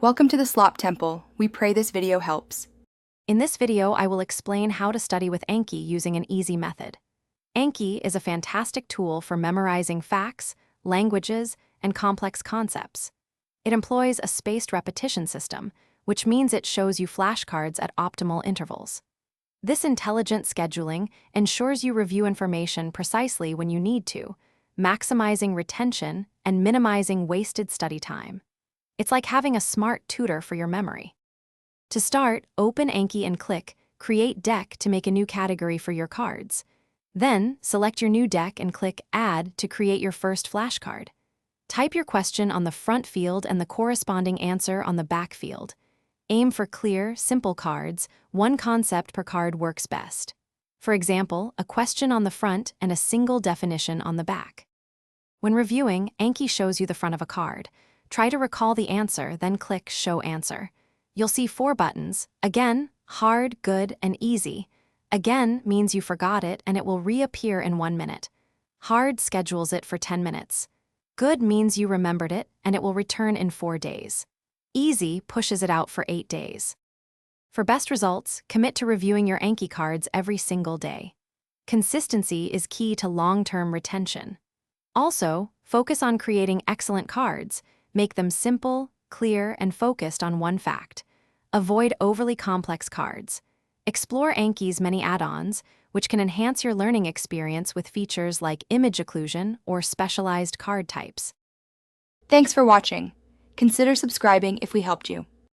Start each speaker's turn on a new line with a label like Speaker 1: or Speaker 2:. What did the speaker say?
Speaker 1: Welcome to the Slop Temple. We pray this video helps.
Speaker 2: In this video, I will explain how to study with Anki using an easy method. Anki is a fantastic tool for memorizing facts, languages, and complex concepts. It employs a spaced repetition system, which means it shows you flashcards at optimal intervals. This intelligent scheduling ensures you review information precisely when you need to, maximizing retention and minimizing wasted study time. It's like having a smart tutor for your memory. To start, open Anki and click Create Deck to make a new category for your cards. Then, select your new deck and click Add to create your first flashcard. Type your question on the front field and the corresponding answer on the back field. Aim for clear, simple cards. One concept per card works best. For example, a question on the front and a single definition on the back. When reviewing, Anki shows you the front of a card. Try to recall the answer, then click Show Answer. You'll see 4 buttons. Again, hard, good, and easy. Again means you forgot it and it will reappear in 1 minute. Hard schedules it for 10 minutes. Good means you remembered it and it will return in 4 days. Easy pushes it out for 8 days. For best results, commit to reviewing your Anki cards every single day. Consistency is key to long-term retention. Also, focus on creating excellent cards. Make them simple, clear, and focused on one fact. Avoid overly complex cards. Explore Anki's many add-ons, which can enhance your learning experience with features like image occlusion or specialized card types.
Speaker 1: Thanks for watching. Consider subscribing if we helped you.